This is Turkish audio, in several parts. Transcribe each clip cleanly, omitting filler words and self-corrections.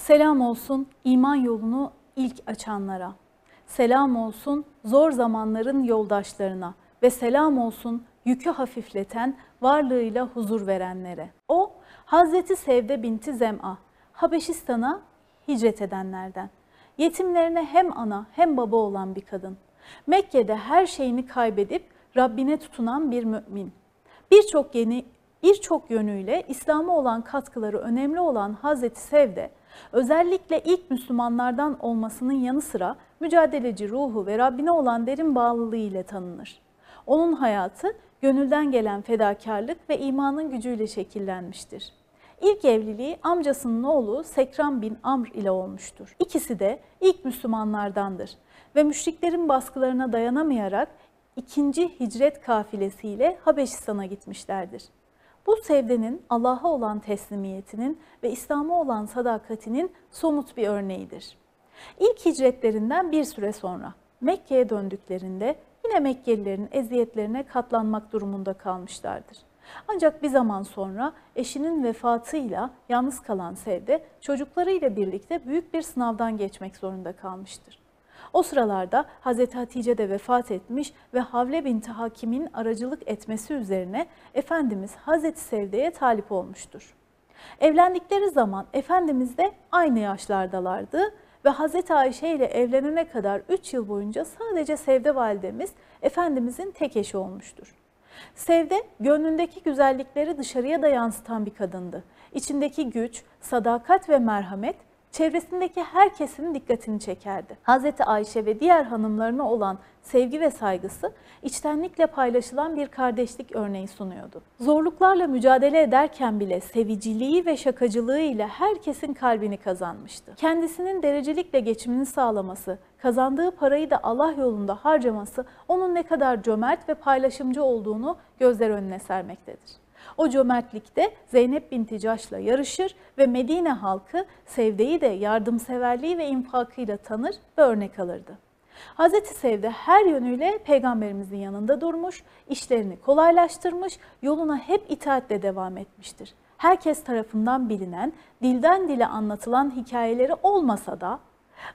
Selam olsun iman yolunu ilk açanlara. Selam olsun zor zamanların yoldaşlarına ve selam olsun yükü hafifleten, varlığıyla huzur verenlere. O, Hazreti Sevde binti Zem'a, Habeşistan'a hicret edenlerden. Yetimlerine hem ana hem baba olan bir kadın. Mekke'de her şeyini kaybedip Rabbine tutunan bir mümin. Birçok yönüyle İslam'a olan katkıları önemli olan Hazreti Sevde, özellikle ilk Müslümanlardan olmasının yanı sıra mücadeleci ruhu ve Rabbine olan derin bağlılığı ile tanınır. Onun hayatı gönülden gelen fedakarlık ve imanın gücüyle şekillenmiştir. İlk evliliği amcasının oğlu Sekran bin Amr ile olmuştur. İkisi de ilk Müslümanlardandır ve müşriklerin baskılarına dayanamayarak ikinci hicret kafilesiyle Habeşistan'a gitmişlerdir. Bu Sevde'nin Allah'a olan teslimiyetinin ve İslam'a olan sadakatinin somut bir örneğidir. İlk hicretlerinden bir süre sonra Mekke'ye döndüklerinde yine Mekkelilerin eziyetlerine katlanmak durumunda kalmışlardır. Ancak bir zaman sonra eşinin vefatıyla yalnız kalan Sevde çocuklarıyla birlikte büyük bir sınavdan geçmek zorunda kalmıştır. O sıralarda Hazreti Hatice de vefat etmiş ve Havle binti Hakim'in aracılık etmesi üzerine Efendimiz Hazreti Sevde'ye talip olmuştur. Evlendikleri zaman Efendimiz de aynı yaşlardalardı ve Hazreti Ayşe ile evlenene kadar 3 yıl boyunca sadece Sevde validemiz Efendimizin tek eşi olmuştur. Sevde, gönlündeki güzellikleri dışarıya da yansıtan bir kadındı. İçindeki güç, sadakat ve merhamet, çevresindeki herkesin dikkatini çekerdi. Hazreti Ayşe ve diğer hanımlarına olan sevgi ve saygısı içtenlikle paylaşılan bir kardeşlik örneği sunuyordu. Zorluklarla mücadele ederken bile seviciliği ve şakacılığı ile herkesin kalbini kazanmıştı. Kendisinin derecelikle geçimini sağlaması, kazandığı parayı da Allah yolunda harcaması onun ne kadar cömert ve paylaşımcı olduğunu gözler önüne sermektedir. O cömertlikte Zeynep binti Caş'la yarışır ve Medine halkı Sevde'yi de yardımseverliği ve infakıyla tanır ve örnek alırdı. Hazreti Sevde her yönüyle Peygamberimizin yanında durmuş, işlerini kolaylaştırmış, yoluna hep itaatle devam etmiştir. Herkes tarafından bilinen, dilden dile anlatılan hikayeleri olmasa da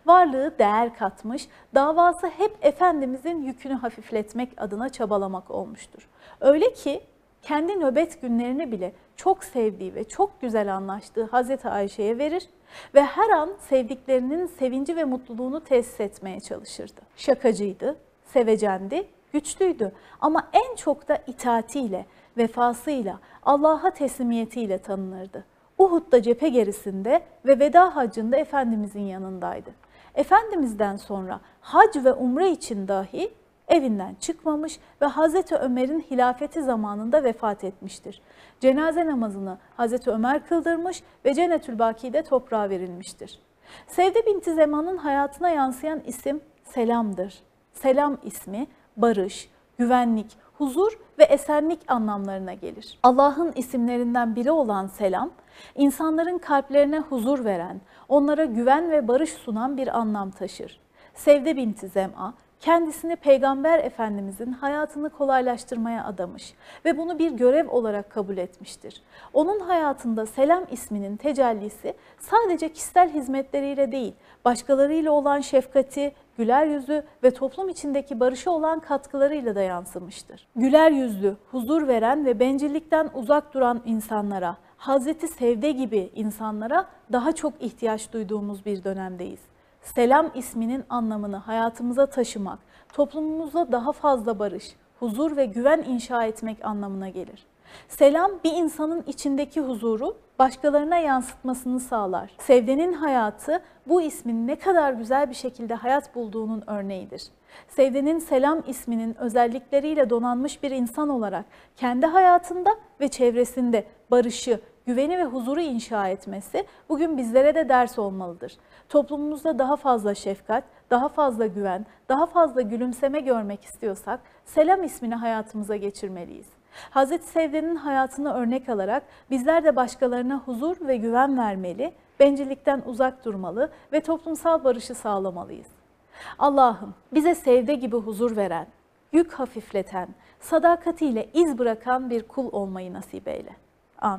varlığı değer katmış, davası hep Efendimizin yükünü hafifletmek adına çabalamak olmuştur. Öyle ki kendi nöbet günlerini bile çok sevdiği ve çok güzel anlaştığı Hazreti Ayşe'ye verir ve her an sevdiklerinin sevinci ve mutluluğunu tesis etmeye çalışırdı. Şakacıydı, sevecendi, güçlüydü ama en çok da itaatiyle, vefasıyla, Allah'a teslimiyetiyle tanınırdı. Uhud'da cephe gerisinde ve veda hacında Efendimizin yanındaydı. Efendimiz'den sonra hac ve umre için dahi evinden çıkmamış ve Hazreti Ömer'in hilafeti zamanında vefat etmiştir. Cenaze namazını Hazreti Ömer kıldırmış ve Cennetülbaki'de toprağa verilmiştir. Sevde binti Zema'nın hayatına yansıyan isim Selam'dır. Selam ismi barış, güvenlik, huzur ve esenlik anlamlarına gelir. Allah'ın isimlerinden biri olan Selam, insanların kalplerine huzur veren, onlara güven ve barış sunan bir anlam taşır. Sevde binti Zem'a, kendisini Peygamber Efendimizin hayatını kolaylaştırmaya adamış ve bunu bir görev olarak kabul etmiştir. Onun hayatında Selam isminin tecellisi sadece kişisel hizmetleriyle değil, başkalarıyla olan şefkati, güler yüzü ve toplum içindeki barışa olan katkılarıyla da yansımıştır. Güler yüzlü, huzur veren ve bencillikten uzak duran insanlara, Hazreti Sevde gibi insanlara daha çok ihtiyaç duyduğumuz bir dönemdeyiz. Selam isminin anlamını hayatımıza taşımak, toplumumuzda daha fazla barış, huzur ve güven inşa etmek anlamına gelir. Selam bir insanın içindeki huzuru başkalarına yansıtmasını sağlar. Sevde'nin hayatı bu ismin ne kadar güzel bir şekilde hayat bulduğunun örneğidir. Sevde'nin Selam isminin özellikleriyle donanmış bir insan olarak kendi hayatında ve çevresinde barışı, güveni ve huzuru inşa etmesi bugün bizlere de ders olmalıdır. Toplumumuzda daha fazla şefkat, daha fazla güven, daha fazla gülümseme görmek istiyorsak Selam ismini hayatımıza geçirmeliyiz. Hazreti Sevde'nin hayatını örnek alarak bizler de başkalarına huzur ve güven vermeli, bencillikten uzak durmalı ve toplumsal barışı sağlamalıyız. Allah'ım bize Sevde gibi huzur veren, yük hafifleten, sadakatiyle iz bırakan bir kul olmayı nasip eyle.